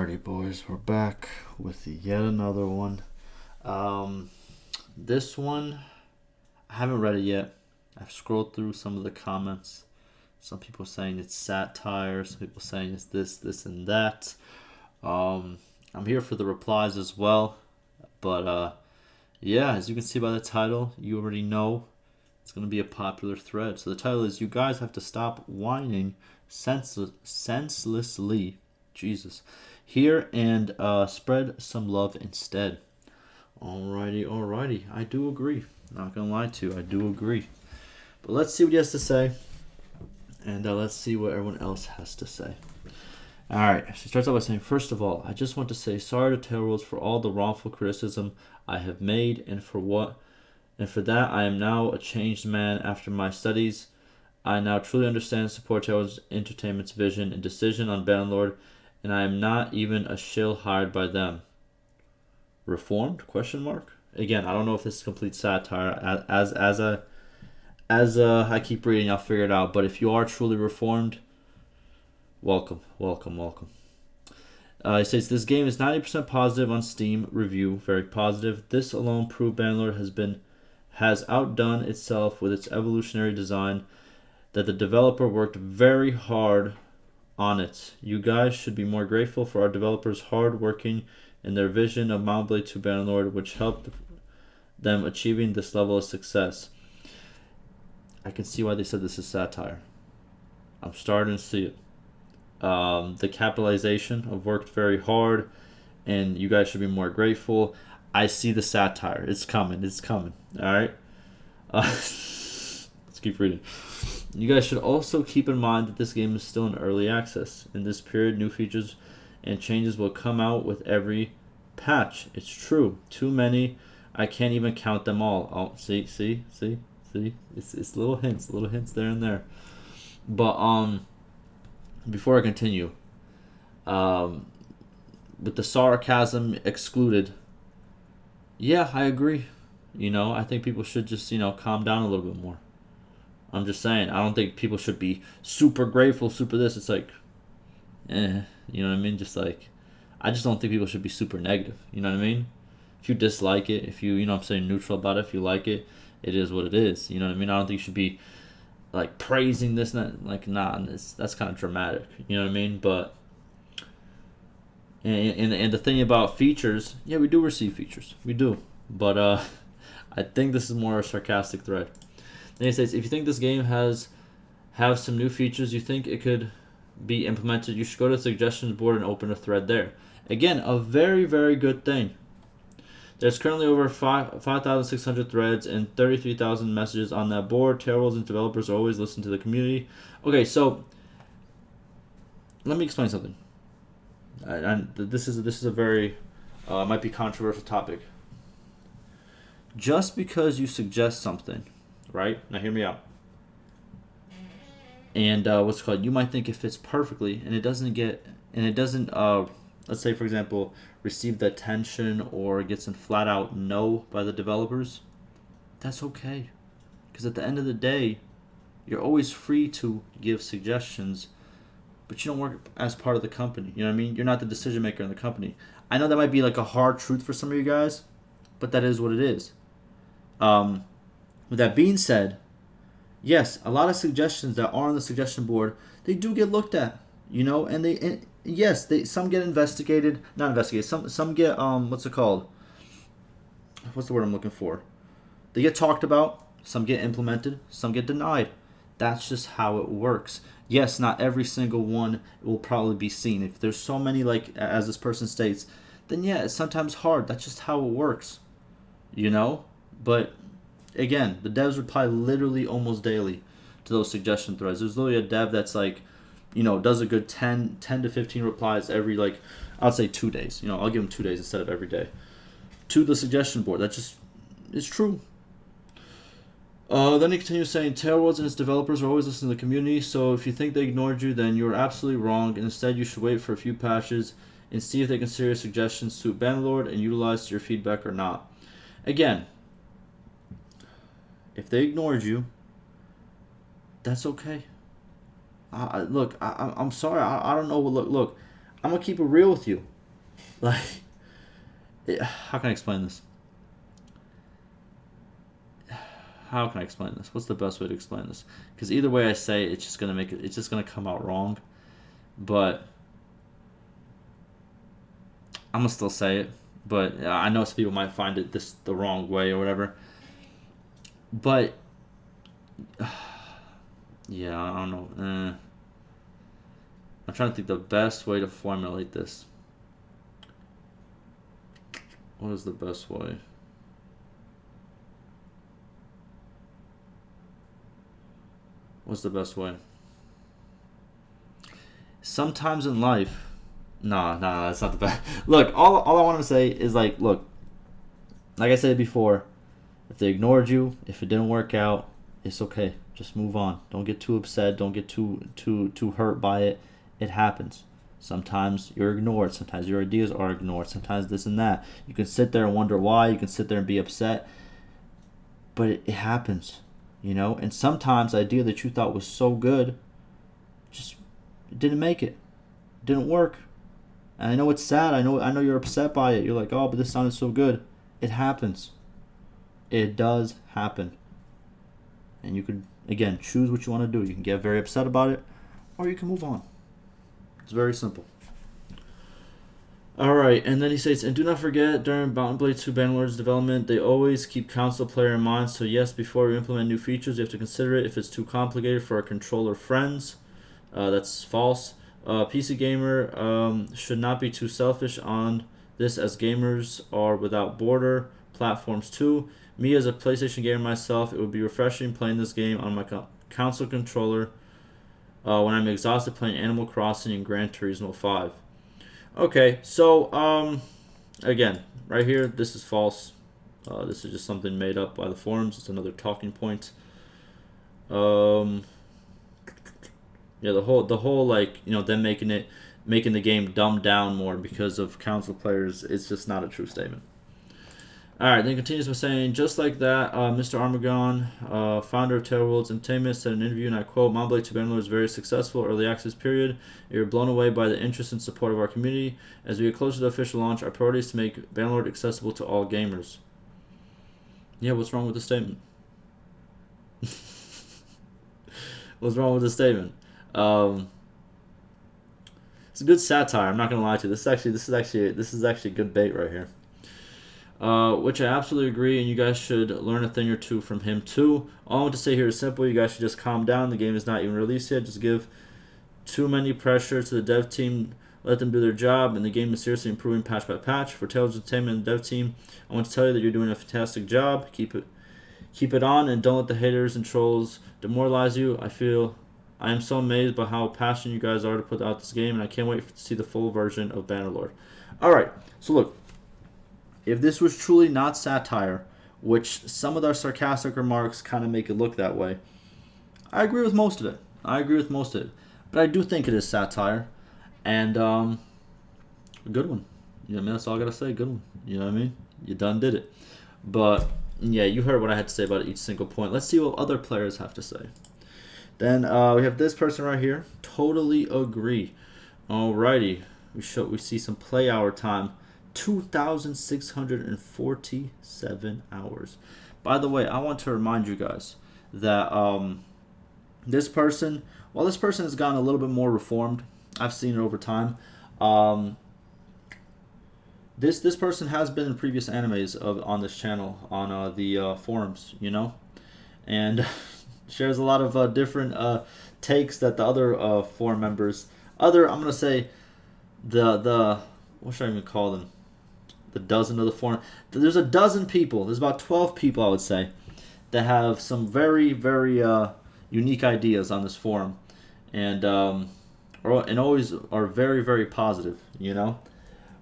Alrighty, boys, we're back with yet another one. This one, I haven't read it yet. I've scrolled through some of the comments. Some people saying it's satire, some people saying it's this, and that. I'm here for the replies as well. But yeah, as you can see by the title, you already know it's going to be a popular thread. So the title is You Guys Have to Stop Whining Senselessly. Jesus. Here and spread some love instead. Alrighty. I do agree. Not gonna lie to you, I do agree. But let's see what he has to say. And let's see what everyone else has to say. Alright, so he starts out by saying, first of all, I just want to say sorry to Tailworlds for all the wrongful criticism I have made and for that I am now a changed man after my studies. I now truly understand and support Tailworlds Entertainment's vision and decision on Bannerlord, and I am not even a shill hired by them. Reformed? Question mark. Again, I don't know if this is complete satire. As I keep reading, I'll figure it out. But if you are truly reformed, welcome. It says this game is 90% positive on Steam review, very positive. This alone proved Bannerlord has outdone itself with its evolutionary design. That the developer worked very hard on it. You guys should be more grateful for our developers' hard working and their vision of Mount Blade to Bannerlord, which helped them achieving this level of success. I can see why they said this is satire. I'm starting to see it. The capitalization of worked very hard, and you guys should be more grateful. I see the satire. It's coming. All right. Let's keep reading. You guys should also keep in mind that this game is still in early access. In this period, new features and changes will come out with every patch. It's true. Too many. I can't even count them all. Oh, see. It's little hints there and there. But before I continue, with the sarcasm excluded, yeah, I agree. I think people should just calm down a little bit more. I'm just saying, I don't think people should be super grateful, super this. It's like, you know what I mean? Just like, I just don't think people should be super negative. You know what I mean? If you dislike it, if you, I'm saying neutral about it, if you like it, it is what it is. You know what I mean? I don't think you should be like praising this, like, nah, that's kind of dramatic. You know what I mean? But, and the thing about features, yeah, we do receive features. We do. But I think this is more a sarcastic thread. Then he says, if you think this game have some new features you think it could be implemented, you should go to the suggestions board and open a thread there. Again, a very, very good thing. There's currently over 5,600 threads and 33,000 messages on that board. Tailworlds and developers always listen to the community. Okay, so let me explain something. This is a very might be controversial topic. Just because you suggest something, right? Now hear me out. And you might think it fits perfectly, and it doesn't, let's say for example, receive the attention or gets a flat out no by the developers. That's okay, because at the end of the day, you're always free to give suggestions, but you don't work as part of the company. You know what I mean? You're not the decision maker in the company. I know that might be like a hard truth for some of you guys, but that is what it is. With that being said, yes, a lot of suggestions that are on the suggestion board, they do get looked at, and yes, some get investigated, not investigated. Some get what's it called? What's the word I'm looking for? They get talked about. Some get implemented. Some get denied. That's just how it works. Yes, not every single one will probably be seen. If there's so many, like as this person states, then yeah, it's sometimes hard. That's just how it works, But again, the devs reply literally almost daily to those suggestion threads. There's literally a dev that's like, does a good 10 to 15 replies every, like, I'd say 2 days. I'll give them 2 days instead of every day to the suggestion board. That just is true. Then he continues saying, Tailworlds and its developers are always listening to the community, so if you think they ignored you, then you're absolutely wrong, and instead you should wait for a few patches and see if they consider your suggestions suit Bannerlord and utilize your feedback or not. Again, if they ignored you, that's okay. I'm sorry. I don't know. Look. I'm gonna keep it real with you. Like, how can I explain this? How can I explain this? What's the best way to explain this? Because either way I say it, it's just gonna make it. It's just gonna come out wrong. But I'm gonna still say it. But I know some people might find it the wrong way or whatever. But yeah, I don't know. I'm trying to think the best way to formulate this. What is the best way? What's the best way? Sometimes in life, nah, that's not the best. Look, all I want to say is like, look, like I said before, if they ignored you, if it didn't work out, it's okay. Just move on. Don't get too upset. Don't get too hurt by it. It happens. Sometimes you're ignored. Sometimes your ideas are ignored. Sometimes this and that. You can sit there and wonder why. You can sit there and be upset. But it happens, you know. And sometimes the idea that you thought was so good, just it didn't make it. It didn't work. And I know it's sad. I know you're upset by it. You're like, oh, but this sounded so good. It happens. It does happen. And you could, again, choose what you want to do. You can get very upset about it, or you can move on. It's very simple. Alright, and then he says, and do not forget, during Bound Blade 2 Bannerlord's development, they always keep console player in mind. So yes, before we implement new features, you have to consider it if it's too complicated for our controller friends. That's false. PC gamer should not be too selfish on this, as gamers are without border. Platforms too. Me as a PlayStation gamer myself, it would be refreshing playing this game on my console controller when I'm exhausted playing Animal Crossing and Gran Turismo 5. Okay, so again, right here, this is false. This is just something made up by the forums. It's another talking point. Yeah, the whole like, you know, them making the game dumbed down more because of console players. It's just not a true statement. Alright, then he continues by saying, just like that, Mr. Armagon, founder of Tailworld's Entertainment, said in an interview, and I quote, Mount Blade 2 Bannerlord is very successful early access period. We are blown away by the interest and support of our community. As we get closer to the official launch, our priority is to make Bannerlord accessible to all gamers. Yeah, what's wrong with the statement? What's wrong with the statement? It's a good satire, I'm not going to lie to you. This is actually good bait right here. Which I absolutely agree, and you guys should learn a thing or two from him too. All I want to say here is simple. You guys should just calm down. The game is not even released yet. Just give too many pressure to the dev team. Let them do their job, and the game is seriously improving patch by patch. For Tales of Entertainment and the dev team, I want to tell you that you're doing a fantastic job. Keep it on, and don't let the haters and trolls demoralize you. I am so amazed by how passionate you guys are to put out this game, and I can't wait to see the full version of Bannerlord. Alright, so look. If this was truly not satire, which some of their sarcastic remarks kind of make it look that way, I agree with most of it. But I do think it is satire. And a good one. You know what I mean? That's all I got to say. Good one. You know what I mean? You done did it. But, yeah, you heard what I had to say about each single point. Let's see what other players have to say. Then we have this person right here. Totally agree. Alrighty. We see some play hour time. 2,647 hours. By the way, I want to remind you guys that this person, while this person has gotten a little bit more reformed, I've seen it over time. This person has been in previous animes on this channel on the forums, you know, and shares a lot of different takes that the other forum members, I'm gonna say the what should I even call them? The dozen of the forum. There's a dozen people. There's about 12 people, I would say, that have some very, very unique ideas on this forum, and always are very, very positive. You know,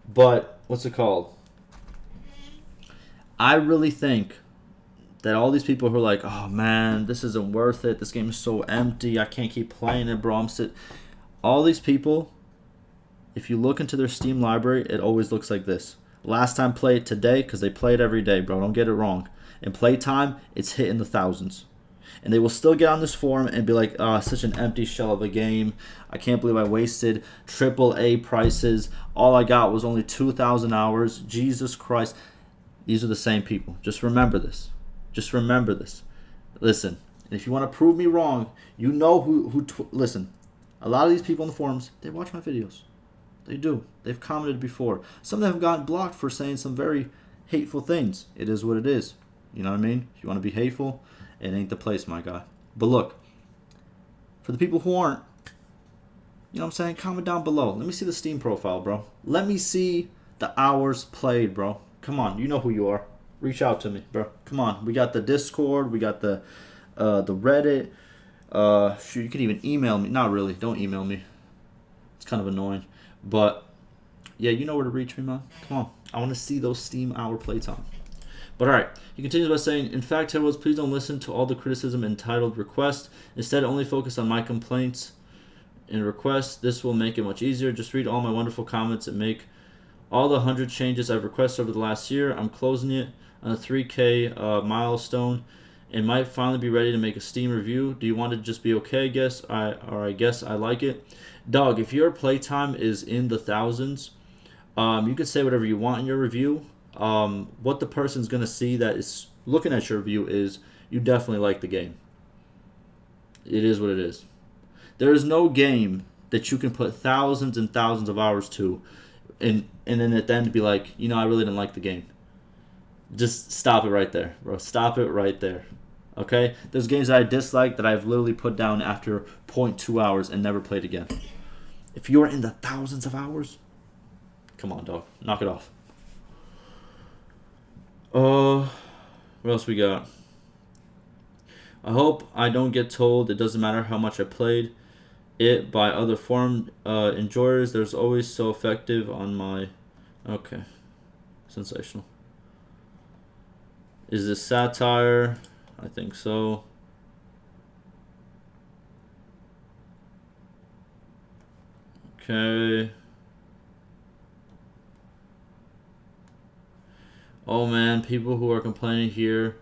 but what's it called? I really think that all these people who are like, oh man, this isn't worth it. This game is so empty. I can't keep playing it, bro. All these people, if you look into their Steam library, it always looks like this. Last time played today, because they play it every day, bro. Don't get it wrong. In Playtime, it's hitting the thousands. And they will still get on this forum and be like, such an empty shell of a game. I can't believe I wasted AAA prices. All I got was only 2,000 hours. Jesus Christ. These are the same people. Just remember this. Just remember this. Listen, if you want to prove me wrong, you know listen, a lot of these people in the forums, they watch my videos. They do. They've commented before. Some of them have gotten blocked for saying some very hateful things. It is what it is. You know what I mean? If you want to be hateful, it ain't the place, my guy. But look, for the people who aren't, you know what I'm saying? Comment down below. Let me see the Steam profile, bro. Let me see the hours played, bro. Come on, you know who you are. Reach out to me, bro. Come on. We got the Discord. We got the Reddit. Shoot, you can even email me. Not really. Don't email me. It's kind of annoying. But, yeah, you know where to reach me, man. Come on. I want to see those Steam hour playtime. But, all right. He continues by saying, in fact, Heroes, please don't listen to all the criticism entitled request. Instead, only focus on my complaints and requests. This will make it much easier. Just read all my wonderful comments and make all the 100 changes I've requested over the last year. I'm closing it on a 3K milestone and might finally be ready to make a Steam review. Do you want to just be okay, I guess? I guess I like it. Dog, if your playtime is in the thousands, you can say whatever you want in your review. What the person's going to see that is looking at your review is you definitely like the game. It is what it is. There is no game that you can put thousands and thousands of hours to and then at the end be like, you know, I really didn't like the game. Just stop it right there, bro. Stop it right there. Okay? There's games that I dislike that I've literally put down after 0.2 hours and never played again. If you're in the thousands of hours, come on, dog. Knock it off. What else we got? I hope I don't get told it doesn't matter how much I played it by other forum enjoyers. There's always so effective on my... Okay. Sensational. Is this satire? I think so. Okay. Oh man, people who are complaining here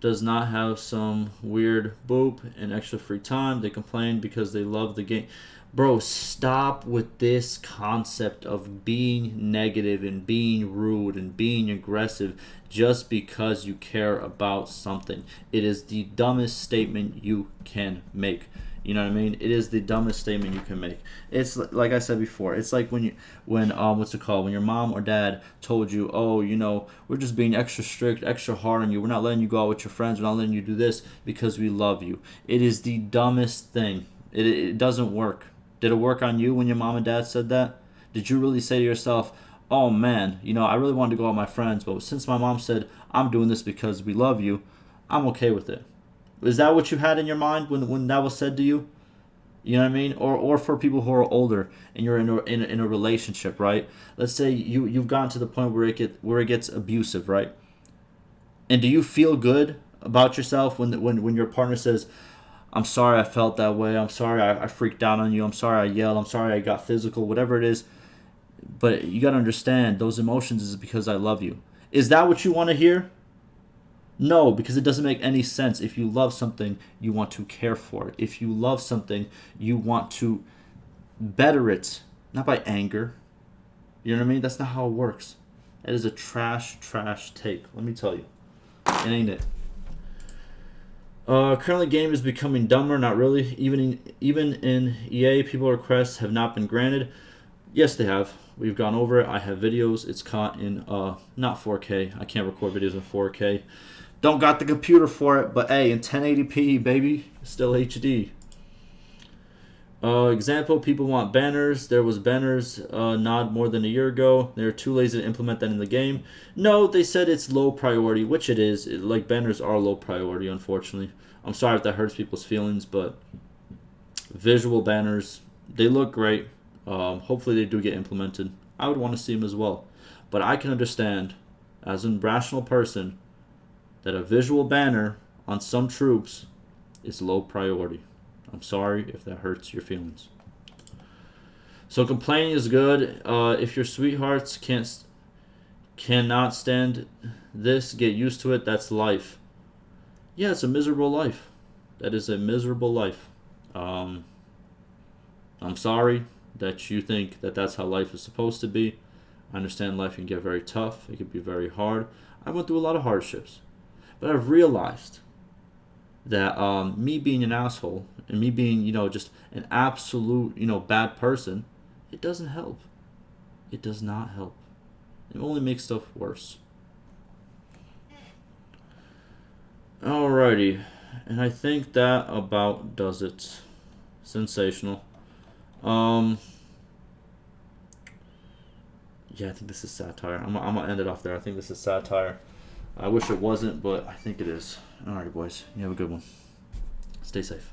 does not have some weird boop and extra free time. They complain because they love the game. Bro, stop with this concept of being negative and being rude and being aggressive just because you care about something. It is the dumbest statement you can make. You know what I mean? It is the dumbest statement you can make. It's like I said before. It's like when what's it called? When your mom or dad told you, oh, you know, we're just being extra strict, extra hard on you. We're not letting you go out with your friends. We're not letting you do this because we love you. It is the dumbest thing. It doesn't work. Did it work on you when your mom and dad said that? Did you really say to yourself, oh man, you know, I really wanted to go out with my friends, but since my mom said I'm doing this because we love you, I'm okay with it. Is that what you had in your mind when that was said to you? You know what I mean? Or for people who are older and you're in a relationship, right? Let's say you've gotten to the point where it gets abusive, right? And do you feel good about yourself when your partner says, I'm sorry I felt that way, I'm sorry I freaked out on you, I'm sorry I yelled, I'm sorry I got physical, whatever it is. But you got to understand, those emotions is because I love you. Is that what you want to hear? No, because it doesn't make any sense. If you love something, you want to care for it. If you love something, you want to better it, not by anger. You know what I mean? That's not how it works. It is a trash take. Let me tell you. It ain't it. Currently, game is becoming dumber. Not really. Even in EA, people requests have not been granted. Yes, they have. We've gone over it. I have videos. It's caught in not 4K. I can't record videos in 4K. Don't got the computer for it, but hey, in 1080p, baby, still HD. Example, people want banners. There was banners not more than a year ago. They're too lazy to implement that in the game. No, they said it's low priority, which it is. Like, banners are low priority, unfortunately. I'm sorry if that hurts people's feelings, but visual banners, they look great. Hopefully they do get implemented. I would want to see them as well. But I can understand, as a rational person, that a visual banner on some troops is low priority. I'm sorry if that hurts your feelings. So complaining is good. If your sweethearts cannot stand this, get used to it. That's life. Yeah, it's a miserable life. That is a miserable life. I'm sorry that you think that that's how life is supposed to be. I understand life can get very tough. It can be very hard. I went through a lot of hardships. But I've realized that me being an asshole and me being, just an absolute, bad person, it doesn't help. It does not help. It only makes stuff worse. Alrighty. And I think that about does it. Sensational. Um, yeah, I think this is satire. I'm gonna end it off there. I think this is satire. I wish it wasn't, but I think it is. Alrighty, boys. You have a good one. Stay safe.